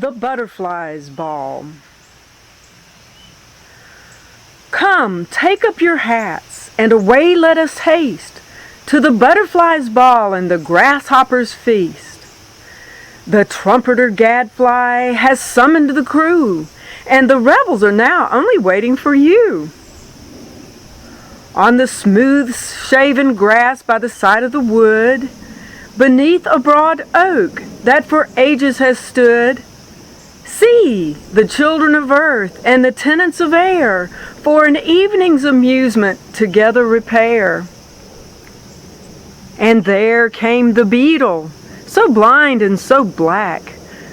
The Butterflies' Ball. Come, take up your hats, and away let us haste to the butterflies' ball and the grasshoppers' feast. The trumpeter gadfly has summoned the crew, and the revels are now only waiting for you. On the smooth-shaven grass by the side of the wood, beneath a broad oak that for ages has stood, see the children of earth and the tenants of air for an evening's amusement together repair. And there came the beetle, so blind and so black,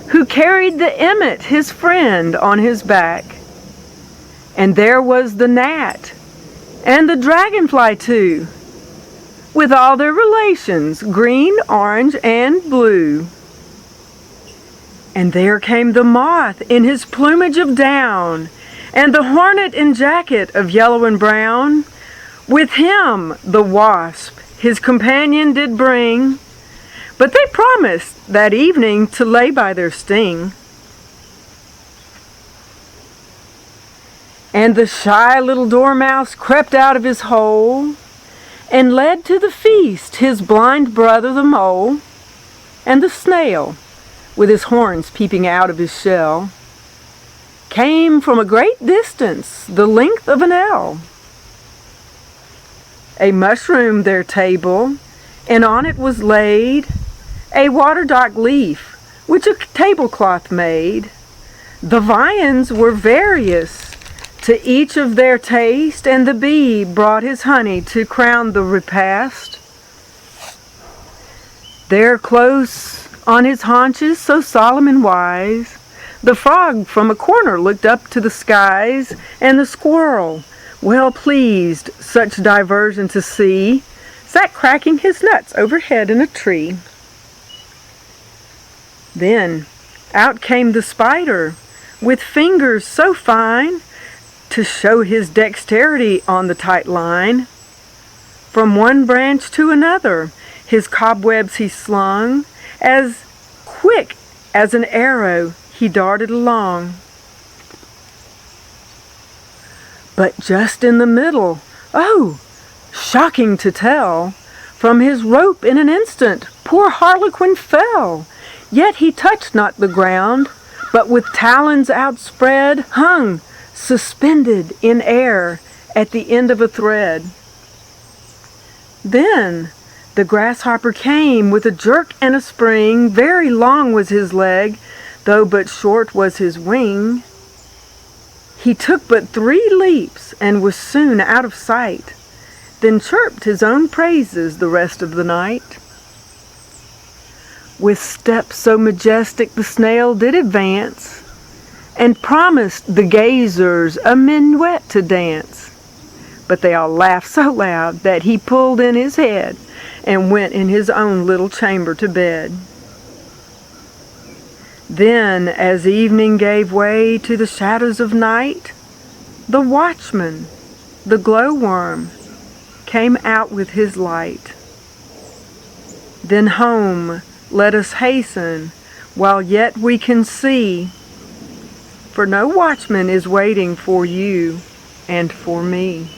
who carried the emmet, his friend, on his back. And there was the gnat, and the dragonfly too, with all their relations, green, orange, and blue. And there came the moth in his plumage of down, and the hornet in jacket of yellow and brown. With him the wasp his companion did bring, but they promised that evening to lay by their sting. And the shy little dormouse crept out of his hole, and led to the feast his blind brother the mole. And the snail, with his horns peeping out of his shell, came from a great distance, the length of an ell. A mushroom their table, and on it was laid a waterdock leaf, which a tablecloth made. The viands were various to each of their taste, and the bee brought his honey to crown the repast. There close on his haunches, so solemn and wise, the frog from a corner looked up to the skies, and the squirrel, well pleased such diversion to see, sat cracking his nuts overhead in a tree. Then out came the spider, with fingers so fine, to show his dexterity on the tight line. From one branch to another his cobwebs he slung, as quick as an arrow he darted along. But just in the middle, oh, shocking to tell, from his rope in an instant poor Harlequin fell. Yet he touched not the ground, but with talons outspread hung suspended in air at the end of a thread. Then the grasshopper came with a jerk and a spring. Very long was his leg, though but short was his wing. He took but 3 leaps and was soon out of sight, then chirped his own praises the rest of the night. With steps so majestic the snail did advance, and promised the gazers a minuet to dance. But they all laughed so loud that he pulled in his head and went in his own little chamber to bed. Then, as evening gave way to the shadows of night, the watchman, the glowworm, came out with his light. Then home let us hasten while yet we can see, for no watchman is waiting for you and for me.